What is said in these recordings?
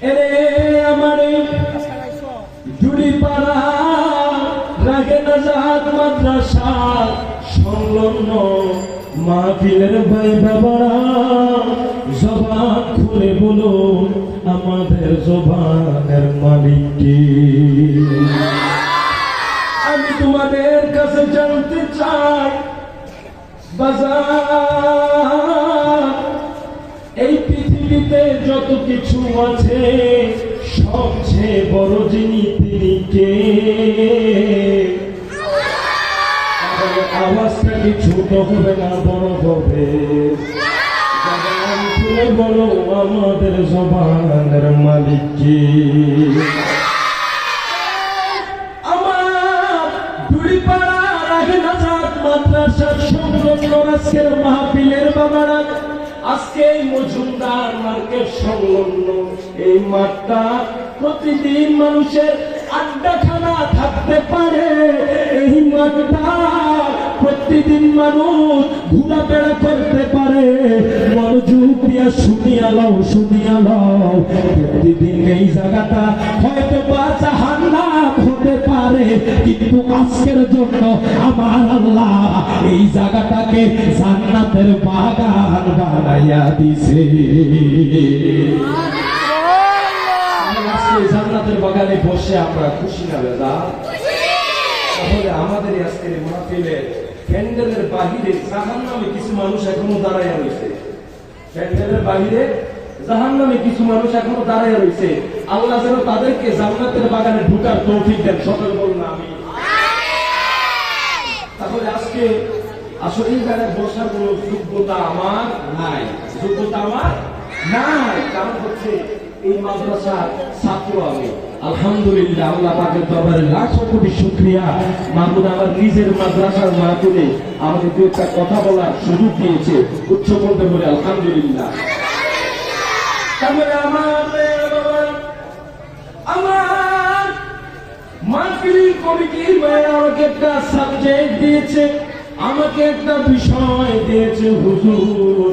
এরে আমার জুড়িপাড়া রাগে নাজাত মাদ্রাসা সংলগ্ন মাহফিলের ভাই বাবারা, জবান খুলে বলো আমাদের জবানের মালিক কে? আমি তোমাদের কাছে জানতে চাই বাজার, এই পৃথিবীতে যত কিছু আছে সবচেয়ে বড় যিনি তিনি কে? আওয়াজটা কি ছোট হবে না বড় হবে? জবান খুলে বলো আমাদের জবানের মালিক কে? আমার দুড়িপাড়া রাগে নাজাত মাদ্রাসার সংলগ্ন আজকের মাহফিলের বাবারা, আজকে এই মজুমদার মার্কেট সংলগ্ন এই মাঠটা প্রতিদিন মানুষের আড্ডাখানা থাকতে পারে। এই মাঠটা প্রতিদিন মানুষ ঘোরাফেরা করতে পারে। মনোযোগ দিয়া শুনিয়া লও, শুনিয়া লও, প্রতিদিন এই জায়গাটা হয়তো বা জাহান্নাম হতে পারে, কিন্তু আজকের জন্য আমার আল্লাহ এই জায়গাটাকে জান্নাতের বাগান বানাইয়া দিছে। জান্নাতের বাগানে বসে আমরা খুশি না দাদা? তাহলে আমাদের আজকের মাহফিলে প্যান্ডেলের বাহিরে জাহান্নামে কিছু মানুষ এখনো দাঁড়াইয়া রয়েছে। প্যান্ডেলের বাহিরে জাহান্নামে কিছু মানুষ এখনো দাঁড়াইয়া রয়েছে। আল্লাহ যেন তাদেরকে জান্নাতের বাগানে ঢুকার তৌফিক দেন। সকল বলুন আমি। তাহলে আজকে আসলে এই জায়গায় বসার কোন যোগ্যতা আমার নাই, যোগ্যতা আমার নাই। কারণ হচ্ছে এই মাদ্রাসার ছাত্র আমি। আলহামদুলিল্লাহ, আল্লাহ পাকের দরবারে লাখো কোটি শুকরিয়া। মাহমুদ আমার নিজের মাদ্রাসার মাহফিলে আমাকে দু একটা কথা বলার সুযোগ দিয়েছে, উচ্চ করতে বলে আলহামদুলিল্লাহ। তারপরে আমার মাহফিল কমিটির ভাইরা আমাকে একটা সাবজেক্ট দিয়েছে, আমাকে একটা বিষয় দিয়েছে, হুজুর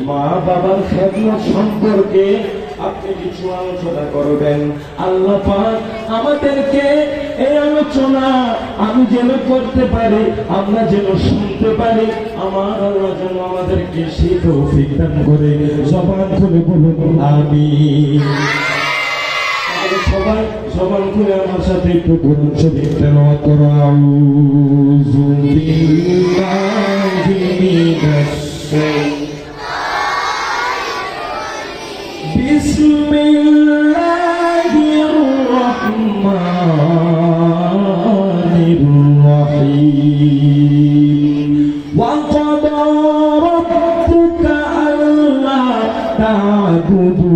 মা বাবার খেদমত সম্পর্কে আপনি কিছু আলোচনা করবেন। আল্লাহ পাক আমাদেরকে এই আলোচনা আমি যেন করতে পারি, আমরা যেন শুনতে পারি, আমার আল্লাহ যেন আমাদেরকে সেই তৌফিক দান করে। জবান খুলে বলুন আমিন। সবাই জবান খুলে আমার সাথে একটু কোরআন শরীফ তেলাওয়াত করো। আউযু বিল্লাহি মিনাশ বিসমিল্লাহির রহমানির রহিম। ওয়া ক্বাদা রাব্বুকা আল্লা তা'বুদু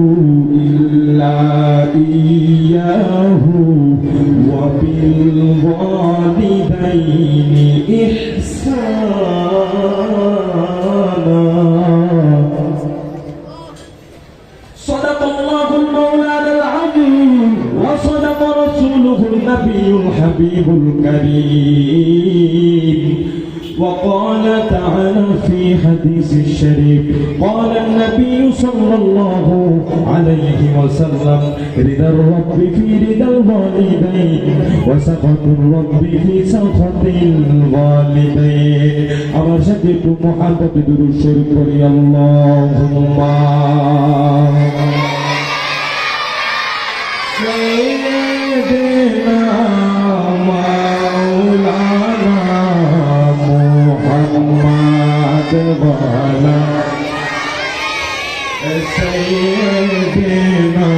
ইল্লা ইয়্যাহু ওয়া বিল ওয়ালিদাইনি ইহসানা। সাদাকাল্লাহুল মাওলানাল আযীম ওয়া সাদাকা রাসূলুহুন নাবিয়্যুল হাবিবুল কারীম। وقال تعالى في حديث الشريف قال النبي صلى الله عليه وسلم رضا الرب في رضا الوالدين وسخط الرب في سخط الوالدين। আমার সাথে একটু মুহাব্বতে দুরূদ শরীফ পড়ি। আল্লাহুম্মা সাইয়্যিদিনা মাওলানা মুহাম্মদ ওয়ালা সাইয়্যিদিনা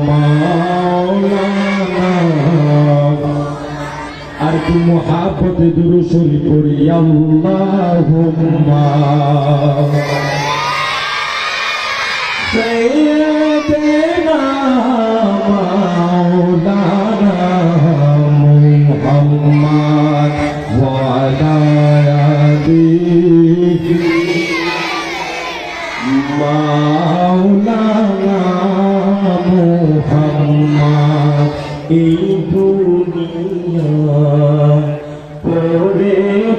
মাওলানা। আর কি মুহাব্বতে দুরূদ শরীফ পড়ি। আল্লাহুম্মা সাইয়্যিদিনা মাওলানা মুহাম্মদ ওয়ালা মাওলানা মুহাম্মদ। এই দুনিয়া পড়ে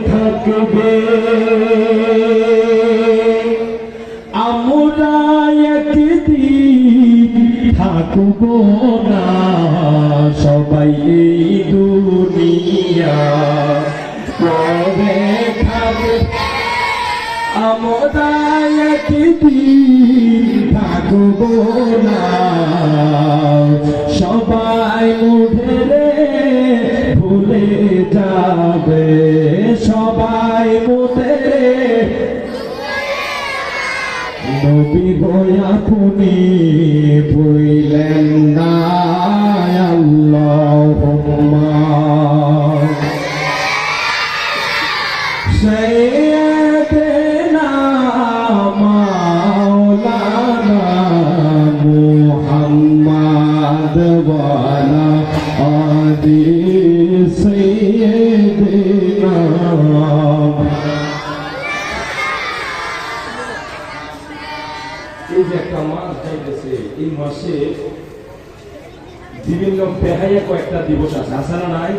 থাকবে, আমরা একদিন থাক থাকবো না সবাই এই দুনিয়া কবে থাকবে আমরা একদিন থাকবো না সবাই মুঠে ভুলে যাবে সবাই মুঠে নবী গো আপনি বইলেন না আল্লাহুম্মা সাইয়্যিদিনা মাওলানা মুহাম্মদ ওয়া আলা আলি সাইয়্যিদিনা। এই যে একটা মাস যাইতেছে এই মাসে বিভিন্ন বেহাইয়া কয়েকটা দিবস আছে আছে না নাই?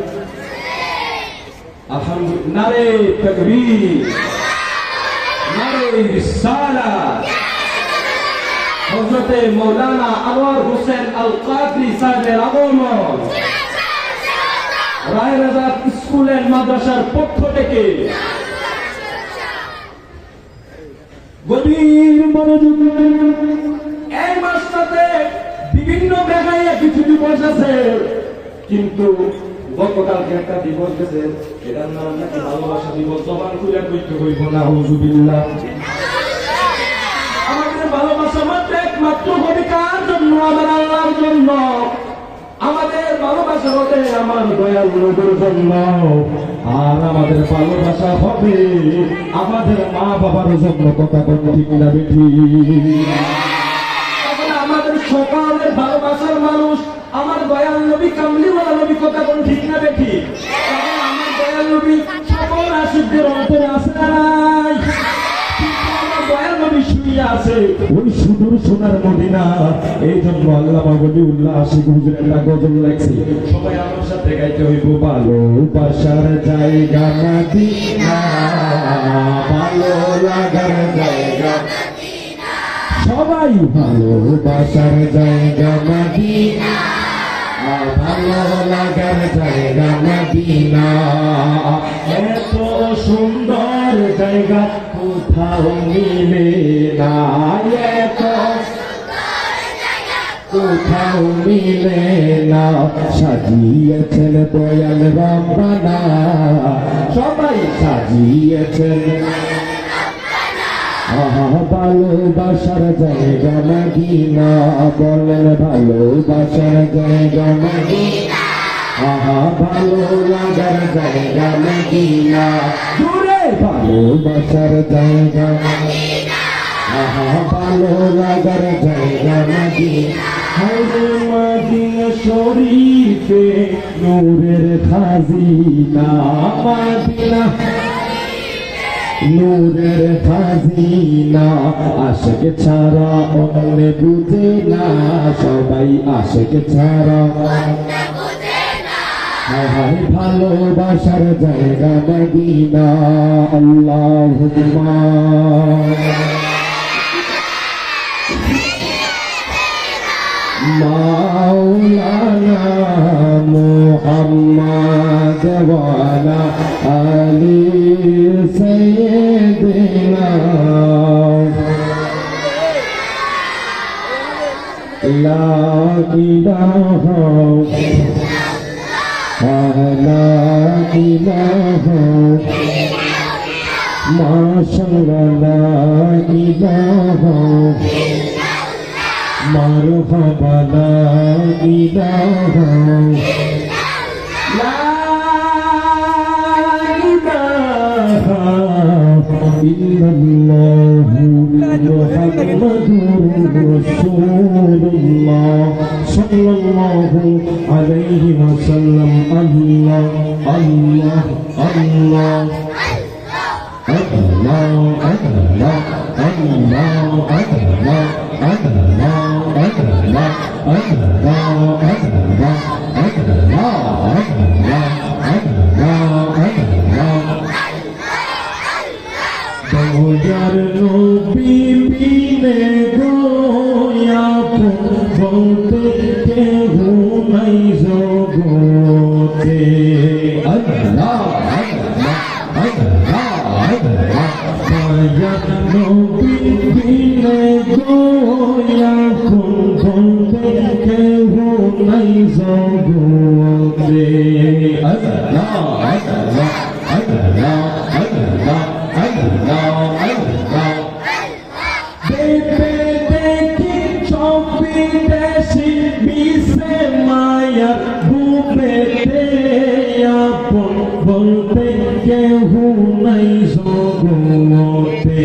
আলহামদুলিল্লাহ নারে তাকবীর নারে রিসালাত। হযরতে মাওলানা আনোয়ার হোসেন আল কাদরি সাহেবের আগমন রায়রাজাত স্কুল এন্ড মাদ্রাসার পক্ষ থেকে গভীর মনোযোগ। এই মাসটাতে বিভিন্ন বেহাইয়া কিছু দিবস আছে, কিন্তু গতকালকে একটা দিবস গেছে, এটার নাম নাকি ভালোবাসা দিবস। জবান খুলে কইতে হইব না হুজুবিল্লাহ। আমাদের ভালোবাসা মাত্র একমাত্র হবে কার জন্য? আমার আল্লাহর জন্য। আমাদের ভালোবাসা হবে আমার দয়াল নবীর জন্য, আর আমাদের ভালোবাসা হবে আমাদের মা বাবার জন্য। কথা কোন ঠিক না বেঠি? আমাদের সকালের ভালোবাসার মানুষ আমার দয়াল নবী কামলিওয়ালা নবী। কথা কোন ঠিক না বেঠি? আমার দয়াল নবী সকল আশিকদের অন্তরে আছে না নাই? আমার দয়াল নবী শুয়ে আছে ওই সুদূর সোনার মদিনা। এই জন্য আল্লামা ওলিউল্লাহ আশিক হুজুর একটা গজল লাগছে, সবাই আমার সাথে গাইতে হইব। ভালোবাসার জায়গা মদিনা, ভালো লাগার জায়গা সবাই। ভালোবাসার জায়গা মদিনা, ভালো লাগার জায়গা মদিনা। এত সুন্দর জায়গা কোথাও মিলে না, এত কোথাও মিলে না। সাজিয়েছেন দয়াল রব্বানা, সবাই সাজিয়েছেন। ভালোবাসার জায়গা মদিনা, বলেন ভালোবাসার জায়গা মদিনা। ভালো লাগার জায়গা মদিনা, দূরে ভালোবাসার জায়গা মদিনা। ভালো লাগার জায়গা মদিনা। হায়রে মদিনা শরীফে নূরের খাজিনা, মদিনা নূরের খাজিনা। আশিক ছাড়া অন্য বুঝে না, সবাই আশিক ছাড়া হায় ভালোবাসার জায়গা মদিনা। আল্লাহুম্মা মাওলানা মুহাম্মদ ওয়া আলা আলি সাইয়্যিদিনা। লা ইলাহা লা ইলাহা মাশাআল্লাহ, লা ইলাহা মারহাবা, লা ইলাহা লা ইলাহা ইল্লাল্লাহু মুহাম্মাদুর রাসূলুল্লাহ সাল্লাল্লাহু আলাইহি ওয়াসাল্লাম। আল্লাহ আল্লাহ আল্লাহ আল্লাহ আল্লাহ আল্লাহ আল্লাহ দয়ার নবী বিনে গোয়া বলতে বলতে কেহ নাই জগতে। আল্লাহ আল্লাহ আল্লাহ আল্লাহ মায়া নবী বিনে গোয়া বলতে কেহ নাই জগতে। আল্লাহ আল্লাহ আল্লাহ আল্লাহ আল্লাহ আল্লাহ দেবে দেখি চব্বি দেশি বিষে মায়া বুবেতে আপন বলতে কেহ নাই জগতে।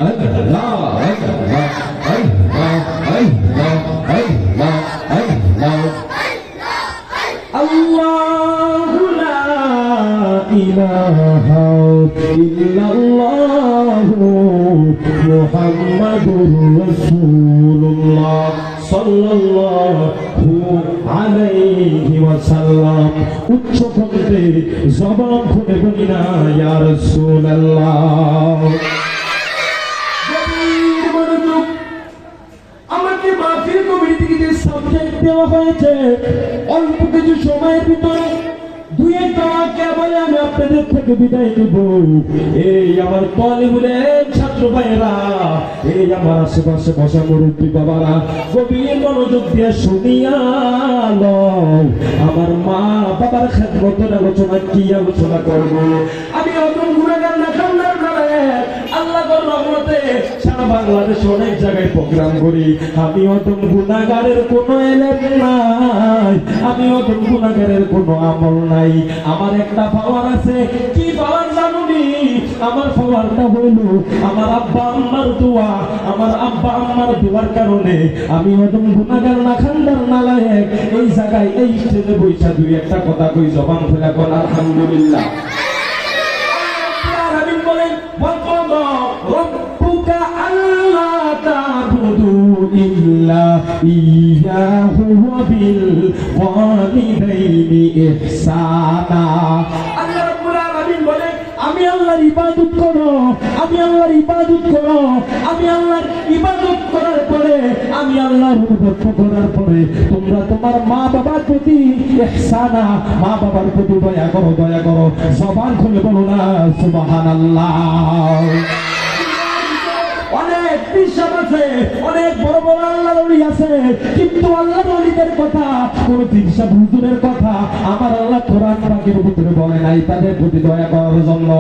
আল্লাহ আল্লাহ আল্লাহ আল্লাহ আল্লাহ আল্লাহ আল্লাহু লা ইলাহা ইল্লাল্লাহু মুহাম্মাদুর রাসূলুল্লাহ সাল্লাল্লাহু আলাইহি ওয়াসাল্লাম। উচ্চ কণ্ঠে জবান খুলে বলি না ইয়া রাসূলুল্লাহ। আমাকে মাহফিল কমিটি থেকে যে সাবজেক্ট দেওয়া হয়েছে অল্প কিছু সময়ের ভিতরে দুই একটা বাক্য বলে আমি আপনাদের থেকে বিদায় নেব। এই আমার তলিবুলের ছাত্র ভাইয়েরা, এই আমার আশেপাশে বসা মুরব্বী বাবারা, গভীর মনোযোগ দিয়ে শুনিয়া লও। আমার মা বাবার খেদমতের আলোচনা কি আলোচনা করব। আমি অতন গুণাগার না কান্নার আল্লাহর রহমতে সারা বাংলাদেশে অনেক জায়গায় প্রোগ্রাম করি। আমি অতন গুণাগারের কোনো এলেম নাই, আমি অতন গুণাগারের কোনো আমল নাই। আমার একটা পাওয়ার আছে। কি পাওয়ার জানুনি? আমার পাওয়ারটা হইল আমার আব্বা আম্মার দোয়া। আমার আব্বা আম্মার দোয়ার কারণে আমি অতন গুণাগার না খান্দার না লায়েক এই জায়গায় এই স্টেজে বইসা দুই একটা কথা কই জবান ফেলা কর আলহামদুলিল্লাহ। ربك ألا تعبدوا إلا إياه وبالوالدين إحسانا। আল্লাহ রাব্বুল আলামিন বলে আমি আল্লাহর ইবাদত করো, আমি আল্লাহর ইবাদত করো, আমি আল্লাহর ইবাদত করার পরে, আমি আল্লাহর ইবাদত করার পরে তোমরা তোমার মা বাবার প্রতি ইহসানা, মা বাবার প্রতি দয়া করো, দয়া করো। জবান খুলে বলো না সুবহানাল্লাহ। অনেক বিশ্বাস আছে, অনেক বড় বড় আল্লাহর ওলি আছে, কিন্তু আল্লাহর ওলিদের কথা, কোন বিশ্বাস হুজুরের কথা আমার আল্লাহ কোরআন পাকের ভিতরে বলে নাই তাদের প্রতি দয়া করার জন্য।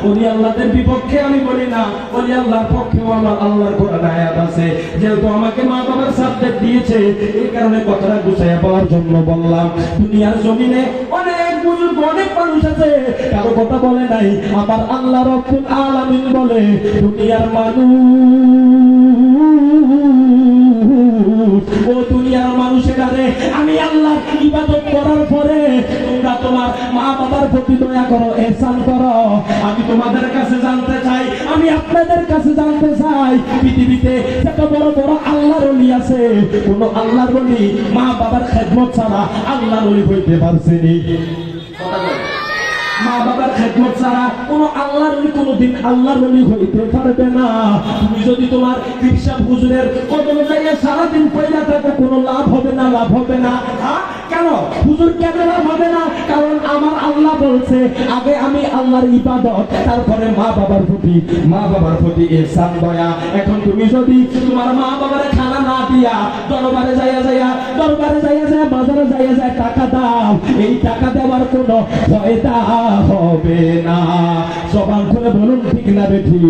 ওলি আল্লাহদের বিপক্ষে আমি বলি না, ওলি আল্লাহর পক্ষেও আমার আল্লাহর কোরআন আয়াত আছে। যেহেতু আমাকে মা বাবার সাবজেক্ট দিয়েছে, এই কারণে কথাটা গুছাইয়া বলার জন্য বললাম। দুনিয়ার জমিনে অনেক বুজুর্গ, অনেক মানুষ আছে, কারো কথা বলে নাই। আমার আল্লাহ রব্বুল আলামিন বলে দুনিয়ার মানুষ, ও দুনিয়ার মানুষেরা রে, আমি আল্লাহর ইবাদত করার পরে তোমরা তোমার মা বাবার প্রতি দয়া করো, ইহসান করো। আমি তোমাদের কাছে জানতে চাই, আমি আপনাদের কাছে জানতে চাই, পৃথিবীতে যত বড় বড় আল্লাহর ওলি আছে, কোন আল্লাহর ওলি মা বাবার খেদমত ছাড়া আল্লাহর ওলি হইতে পারছেনি? মা বাবার খেদমত ছাড়া কোন আল্লাহর ওলি কোনদিন আল্লাহর ওলি হইতে পারবে না। তুমি যদি তোমার পীরসাহেব হুজুরের কদমে যাইয়া সারাদিন পয়লা থাকো, কোনো লাভ হবে না, লাভ হবে না। কেন হুজুর কেন লাভ হবে না? কারণ আমার আল্লাহ বলছে আগে আমি আল্লাহর ইবাদত, তারপরে মা বাবার প্রতি ইহসান দয়া। এখন তুমি যদি তোমার মা বাবার খানা না দিয়া দরবারে যাইয়া বাজারে যাইয়া টাকা দাও, এই টাকা দেওয়ার কোনো ফায়দা হবে না। জবান খুলে বলুন ঠিক না বেঠি?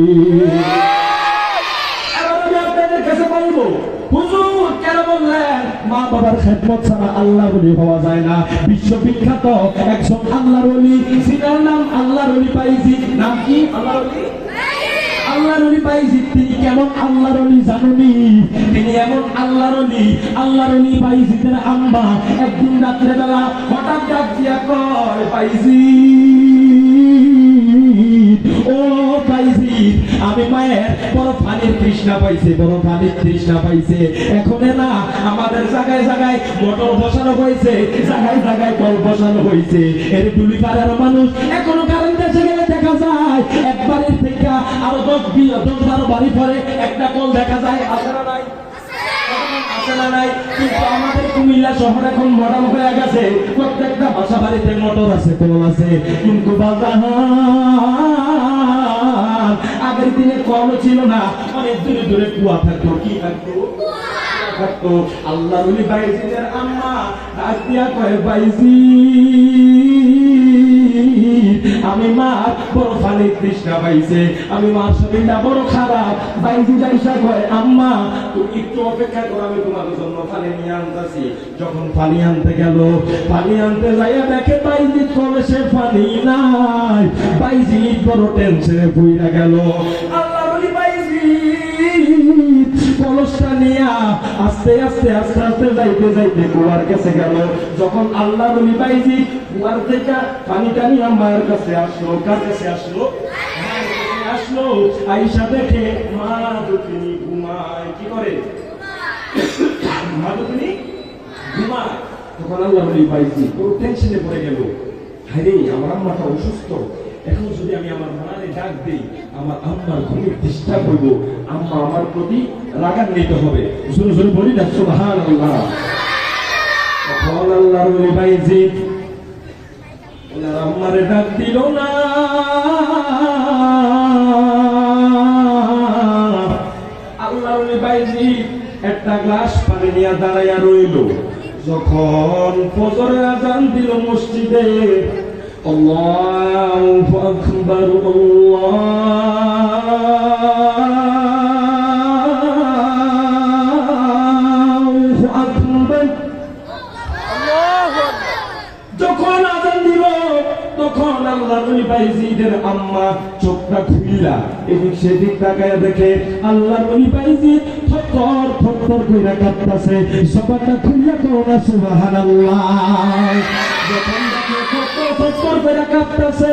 আমি আপনাদের কাছে বলবো, হুজুর কেন বললেন মা বাবার খেদমত ছাড়া আল্লাহর ওলি হওয়া যায় না? বিশ্ববিখ্যাত একজন আল্লাহর ওলি, যিনার নাম আল্লাহর ওলি বাইজিদ। নাম কি? আল্লাহর ওলি বাইজিদ। তিনি কেমন আল্লাহর ওলি জানুনি? তিনি এমন আল্লাহর ওলি বাইজিদের আম্মা একদিন রাত্রে বেলা হঠাৎ ডাক দিয়া কয়, বাইজিদ, ও বাইজিদ, আমি মায়ের বড় পানির তৃষ্ণা পাইছে, এখন না আমাদের জায়গায় জায়গায় মোটর বসানো হয়েছে, জায়গায় কল বসানো হয়েছে। এর ডুলি পাড়ার মানুষ এখনো কারেন্ট এসে গেলে দেখা যায় এক বাড়ির থেকে আরো 10-12 বাড়ি পরে একটা কল দেখা যায়। আছে না নাই? আছে না নাই? কিন্তু আমাদের কুমিল্লা শহর এখন মডার্ন হয়ে গেছে, প্রত্যেকটা বাসা বাড়িতে মোটর আছে, কল আছে। কিন্তু বাজার আগের দিনে কল ছিল না, অনেক দূরে দূরে কুয়া থাকতো। কি থাকতো? থাকতো। আল্লাহ রলি বাইজিদের আম্মা ডাক দিয়া কয়, বাইজি আমি মা বড় পানির তৃষ্ণা পাইছে, আমি মার শরীরটা বড় খারাপ। বাইজি যাইসা কয়, আম্মা তুমি একটু অপেক্ষা করো, আমি তোমার জন্য পানি নিয়ে আনতেছি। যখন পানি আনতে গেল, পানি আনতে যাইয়া দেখে বাইজি কলসে পানি নাই। বাইজি বড় টেনশনে পইরা গেল। আল্লাহ বলি বাইজি কলসটা নিয়া আস্তে আস্তে আস্তে আস্তে যাইতে যাইতে কুয়ার কাছে গেল। যখন আল্লাহ বলি বাইজি কুয়ার থেকে পানিটা নিয়ে মায়ের কাছে আসলো। কার কাছে আসলো? মায়ের কাছে আসলো। আইসা দেখে মা দুঃখিনী ঘুমায়। কি করে? মা দুঃখিনী ঘুমায়। তখন আল্লাহ বলি বাইজি পুরো টেনশনে পড়ে গেল, হায় আমার আম্মাটা অসুস্থ, এখন যদি আমি আমার মারে ডাক দিই আমার আম্মার ঘুমের ডিস্টার্ব হইব, আম্মা আমার প্রতি রাগান্বিত হবে। শুনে শুনে বলি না সুবহানাল্লাহ। তখন আল্লাহর ওলি বাইজি ওনার আম্মারে ডাক দিল না। আল্লাহর ওলি বাইজি একটা গ্লাস পানি নিয়ে দাঁড়াইয়া রইল। যখন ফজরের আযান দিল মসজিদে, আল্লাহু আকবার, আল্লাহু আকবার। যখন আযান দিল তখন আল্লাহর ওলি বাইজিদের আম্মা চোখটা খুইলা এদিক সেদিক তাকায়া দেখে আল্লাহর ওলি বাইজি থরথর থরথর কইরা কাঁপতাছে। সবাইটা খুইলা কও না সুবহানাল্লাহ। যখন দেখে থরথর থরথর কইরা কাঁপতাছে,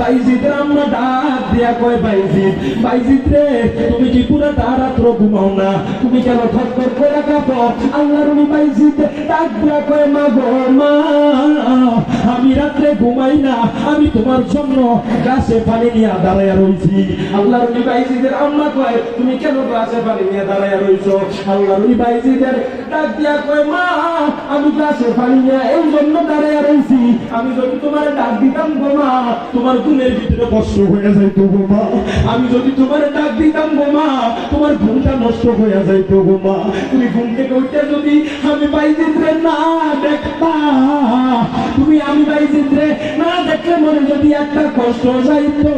বাইজিদের আম্মা ডাক দিয়া কয়, বাইজিদ বাইজিদ রে তুমি কি পুরো রাত ঘুমাও না? তুমি কেন থরথর কইরা কাঁপো? আল্লাহর ওলি বাইজিদ ডাক দিয়া কয়, মা গো মা, আমি রাত্রে ঘুমাই না, আমি তোমার জন্য গাছে পানি নিয়ে দাঁড়াইয়া রইছি। আল্লাহর ওলি বাইজিদের আম্মা কয়, তুমি কেন গাছে পানি নিয়ে দাঁড়াইয়া রইছো? আল্লাহর ওলি বাইজিদের ডাক দিয়া কয়, মা আমি গাছে পানি নিয়ে এই জন্য দাঁড়াইয়া রইছি, আমি যদি তোমার ডাক দিতাম গো মা তোমার ঘুমের ভিতরে কষ্ট হয়ে যাইতো গো মা, আমি যদি তোমার ডাক দিতাম গো মা তোমার ঘুমটা নষ্ট হয়ে যাইতো গো মা। তুমি ঘুম থেকে উঠে যদি আমি বাইজিদরে না দেখতা, তুমি আমি বাইজিদরে না দেখলে মনে যদি একটা কষ্ট যাইতো,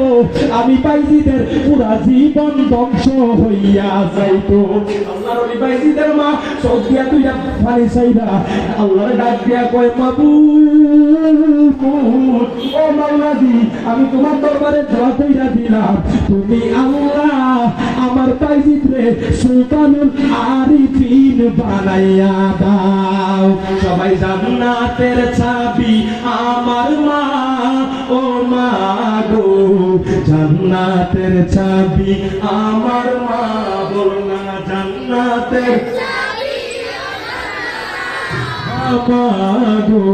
আমি বাইজিদের পুরা জীবন ধ্বংস হইয়া যাইতো। আল্লাহর ওলি বাইজিদের মা চোখ দিয়া তুইয়া পানি চাইবা আল্লাহর ডাক দিয়া কয়, মাবুদ ও মাওলাদি আমি তোমার দরবারে দোয়া কইরা দিলাম, তুমি আল্লাহ আমার বাইজিদরে সুলতানুল আরিফিন বানাইয়া দাও। সবাই জান্নাতের চাবি আমার মা, ও মা গো জান্নাতের চাবি আমার মা, বল না জান্নাতের চাবি আমার গো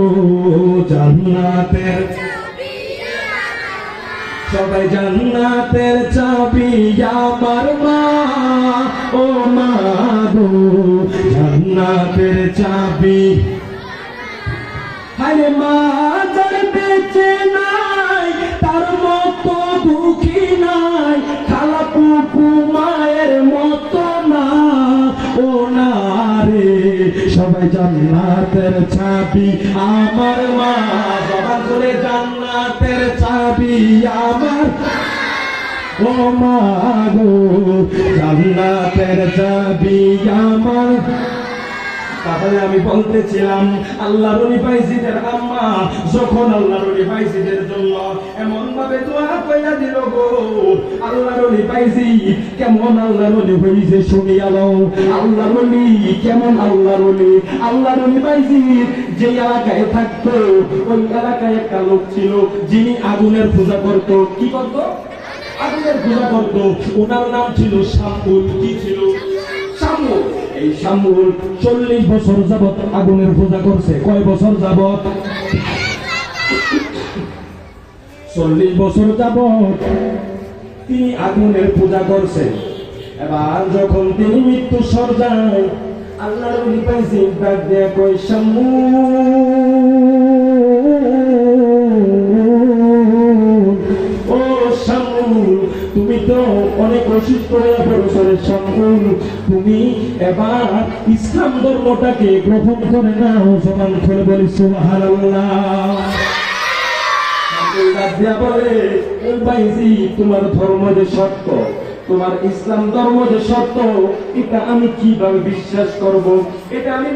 জান্নাতের চাবি। সবাই জান্নাতের চাবি আমার মা, ও মা গো জান্নাতের চাবি। আরে মা যার বেঁচে নাই তার মতো দুঃখী নাই, খালা পুপু মায়ের মতো না, ও না রে সবাই জান্নাতের চাবি আমার মা, সবার করে জান্নাতের চাবি আমার, ও মা গো জান্নাতের চাবি আমার। তাহলে আমি বলতেছিলাম আল্লাহর ওলি বাইজিদের আম্মা যখন আল্লাহর ওলি বাইজিদের জন্য এমন ভাবে দোয়া কইরা দিল গো, আল্লাহর ওলি বাইজি কেমন আল্লাহর ওলি হইছে শুনিয়া লও। আল্লাহর ওলি কেমন আল্লাহর ওলি? আল্লাহর ওলি বাইজি যে এলাকায় থাকতো ওই এলাকায় একটা লোক ছিল যিনি আগুনের পূজা করত। কি করত? আগুনের পূজা করত। ওনার নাম ছিল শামুল। কি ছিল? শামুল। এই শামুল 40 বছর যাবত আগুনের পূজা করছে। কয় বছর যাবত? 40 বছর যাবত তিনি আগুনের পূজা করছে। এবার যখন তিনি মৃত্যু সজ্জায় আল্লাহর ওলি পাইছি ডাক দেয়া কয় শামু ও শামু তুমি তো অনেক অসুস্থ হয়ে পড়েছো রে শামু তুমি এবার ইসলাম ধর্মটাকে গ্রহণ করে নাও জবান খুলে বলি সুবহানাল্লাহ বলে ও ভাইজি তোমার ধর্ম যে সত্য তোমার ইসলাম ধর্ম যে সত্য এটা আমি কিভাবে বিশ্বাস করব এটা আমি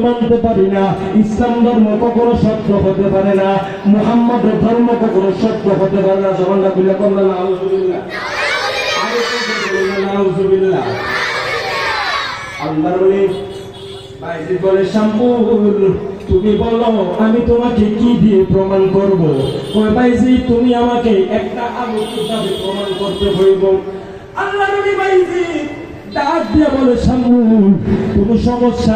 মানতে পারি না ইসলাম ধর্ম কখনো সত্য হতে পারে না মুহাম্মদের ধর্ম কখনো সত্য হতে পারে না জবানটা খুলে করলেন আউযুবিল্লাহ আউযুবিল্লাহ আল্লাহর ওলি ভাইজি বলে শামুল তুমি বলো আমি তোমাকে কি দিয়ে প্রমাণ করব ওই ভাইজি তুমি আমাকে একটা আলোকিতভাবে প্রমাণ করতে হইব আল্লাহর ওলি ভাইজি ডাক দিয়ে বলে শামুল কোনো সমস্যা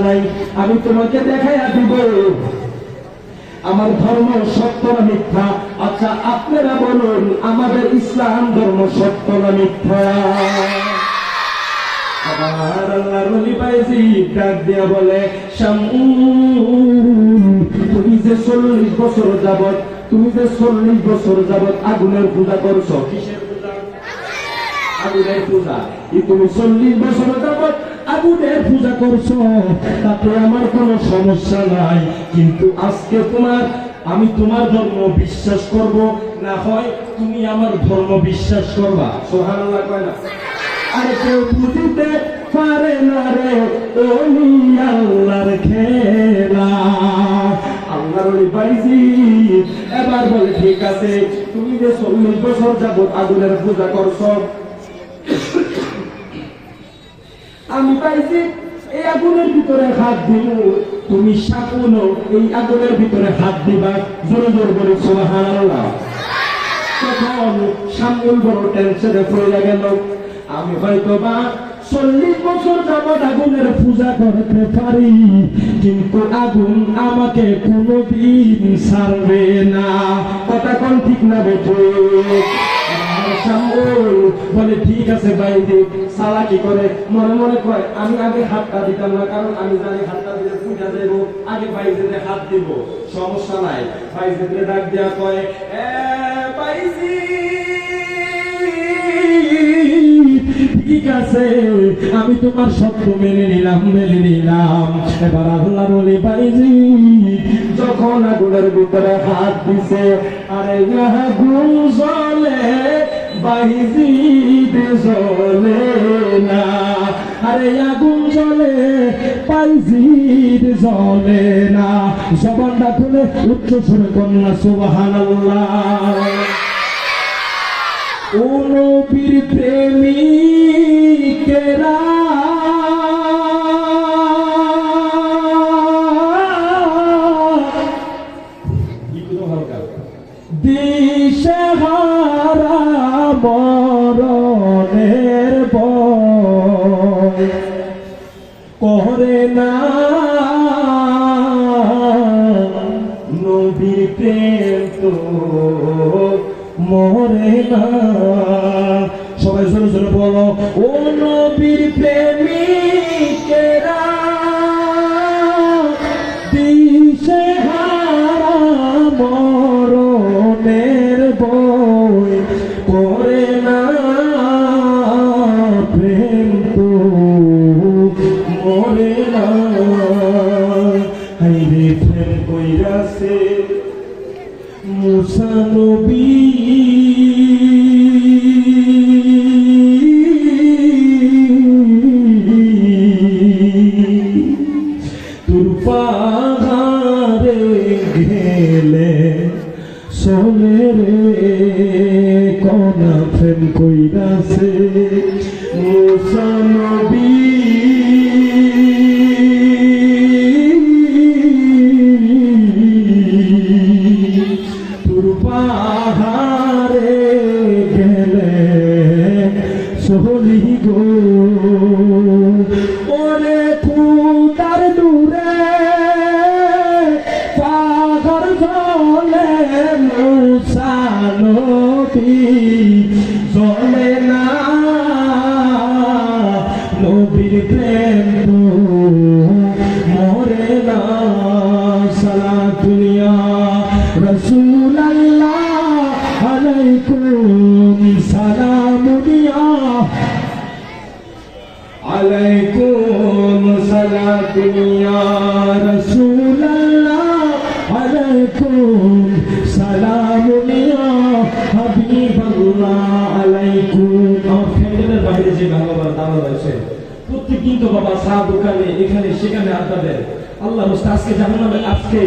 নাই আমি তোমাকে দেখাইয়া দিব আমার ধর্ম সত্য না মিথ্যা আচ্ছা আপনারা বলুন আমাদের ইসলাম ধর্ম সত্য না মিথ্যা আবার আল্লাহর ওলি ভাইজি ডাক দিয়া বলে শামুল তুমি যে 40 বছর যাবত আগুনের পূজা করছো কিসের পূজা আগুনের পূজা তুমি 40 বছর যাবত আগুনের পূজা করছো তাতে আমার কোনো সমস্যা নাই কিন্তু আজকে আমি তোমার ধর্ম বিশ্বাস করব না হয় তুমি আমার ধর্ম বিশ্বাস করবা সুবহানাল্লাহ কয় না আরে কেউ বুঝিতে পারে না রে ওলি আল্লাহর খেলা আল্লাহর ওলি ভাইজি এবার বলে ঠিক আছে তুমি যে 40 বছর যাবত আগুনের পূজা করছো আমি পাইছি এই আগুনের ভিতরে হাত দিব তুমি সাকুনো এই আগুনের ভিতরে হাত দিবা জোরে জোরে বলে সুবহানাল্লাহ তখন শামুল বড় টেনশনে পড়ে গেল আমি হয়তোবা 40 বছর যাবত আগুনের পূজা করতে পারি কিন্তু আগুন আমাকে কোনোদিন ছাড়বে না কথা কোন ঠিক না বেঠে শামুল বলে ঠিক আছে ভাইজি সালাকি করে মনে মনে কয় আমি আগে হাতটা দিতাম না কারণ আমি জানি হাতটা দিলে পূজা দেব আগে ভাইজিতে হাত দিব সমস্যা নাই ভাইজিতে ডাক দেয়া কয় এ ভাইজি ঠিক আছে আমি তোমার সত্য মেনে নিলাম এবার আল্লাহর ওলি ভাইজি যখন আগুনের ভিতরে হাত দিছে আরে আগুন জ্বলে ভাইজি জ্বলে না আরে আগুন জ্বলে ভাইজি জ্বলে না জবানটা খুলে উচ্চ সুরে কন্যা সুবহানাল্লাহ ও নবীর প্রেমিকেরা দিশেহারা মরণের ভয় করে না নবীর প্রেম তো মরে না সবাই জোরে জোরে বলো ও নবীর প্রেমিকেরা দিশেহারা মরণের ভয় করে না প্রেম তো মরে না হাইরে প্রেম কইরাছে মুসা নবী তোর পাহাড়ে গেলে চলে রে কনা প্রেম কইরাছে মুসা নবী পাহাড়ে গেলে সোহলি গো ওরে খুদার দূরে পাহাড় জলে মুসা নবী জলে না প্রেম তো মরে না সালাতুলিয়া রাসূলুল্লাহ আলাইকুম সালামুলিয়া আলাইকুম সালাতুলিয়া রাসূলুল্লাহ আলাইকুম সালামুলিয়া হাবিবাল্লাহ আলাইকুম। আমার ফ্যামিলির বাইরে যে বাবা দাদা রয়েছে প্রত্যেকদিন তো বাবা চা দোকানে এখানে সেখানে আড্ডা দেয়। আল্লাহ রাস্তা আজকে জাহান্নামে, আজকে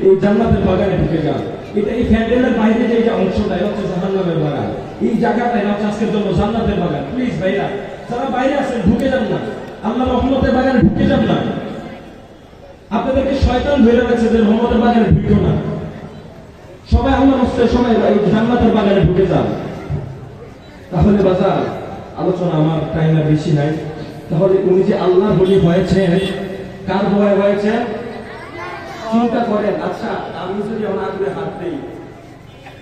এই জান্নাতের বাগানে ঢুকে যান। এটা এই ফ্যান্ডেলের বাইরে যে এটা অংশটা হচ্ছে জাহান্নামের বাগান, এই জায়গাটাই হচ্ছে আজকের জন্য জান্নাতের বাগান। প্লিজ ভাইরা যারা বাইরে আছেন ঢুকে যান না, আল্লাহ রহমতের বাগানে ঢুকে যান না। আপনাদেরকে শয়তান ধরে রাখছে যে রহমতের বাগানে ঢুকো না। সবাই আল্লাহ রাস্তে সবাই জান্নাতের বাগানে ঢুকে যান। তাহলে বাজার আলোচনা আমার টাইম আর বেশি নাই। তাহলে উনি যে আল্লাহ বলি হয়েছেন, কার ভয় হয়েছে চিন্তা করেন। আচ্ছা আমি যদি আমার আগুনে হাত দিই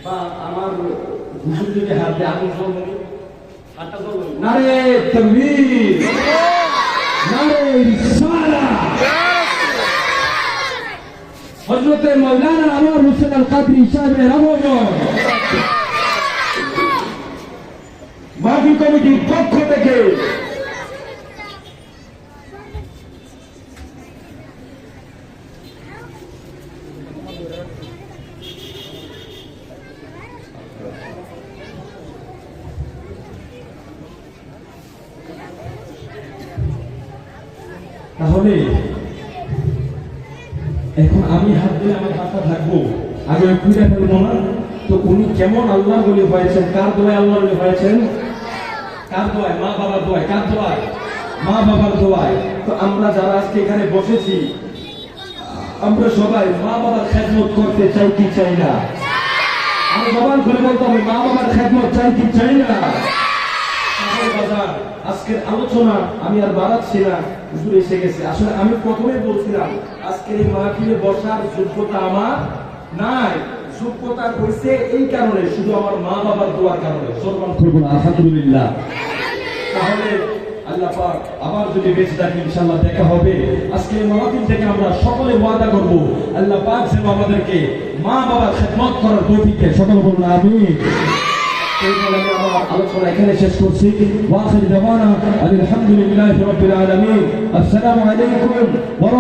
বা আমার হুজুর যদি হাত দেয়, আগুন জ্বলবে, হাতটা জ্বলবে। নারে তাকবীর, নারে রিসালাত। হযরতে মাওলানা আনোয়ার হোসেন আল কাদরি সাহেবের আগমন মাহফিল কমিটির পক্ষ থেকে তাহলে এখন আমি হাত দিলে আমার হাতটা থাকবো, আগে খুঁজে ফেলবো না। তো উনি কেমন আল্লাহ বলি হয়েছেন, কার দোয়ায় আল্লাহ বলি হয়েছেন, কার দোয়ায়? মা বাবার দোয়ায়। কার দোয়ায়? মা বাবার দোয়ায়। তো আমরা যারা আজকে এখানে বসেছি, আমরা সবাই মা বাবার খেদমত করতে চাই কি চাই না? আমি জবান খুলে বলতে হবে, মা বাবার খেদমত চাই কি চাই না? আজকের আলোচনা আমি আর বাড়াচ্ছি না, হুজুর এসে গেছে। আসলে আমি প্রথমে বলছিলাম আজকের এই মাহফিলে বসার যোগ্যতা আমার নাই। যোগ্যতা হয়েছে এই কারণে, শুধু আমার মা বাবার দোয়ার কারণে। সরকার করবো না, আলহামদুলিল্লাহ। তাহলে আল্লাহ পাক আবার যদি বেঁচে থাকি ইনশাআল্লাহ দেখা হবে। আজকে মাহফিল থেকে আমরা সকলে ওয়াদা করব, আল্লাহ পাক যেন আমাদেরকে মা বাবার খেদমত করার তৌফিক দেয়। সকলে বলুন আমিন। আমি আমার আলোচনা এখানে শেষ করছি। ওয়া আখিরু দাওয়ানা আলহামদুলিল্লাহি রাব্বিল আলামিন। আসসালামু আলাইকুম ওয়া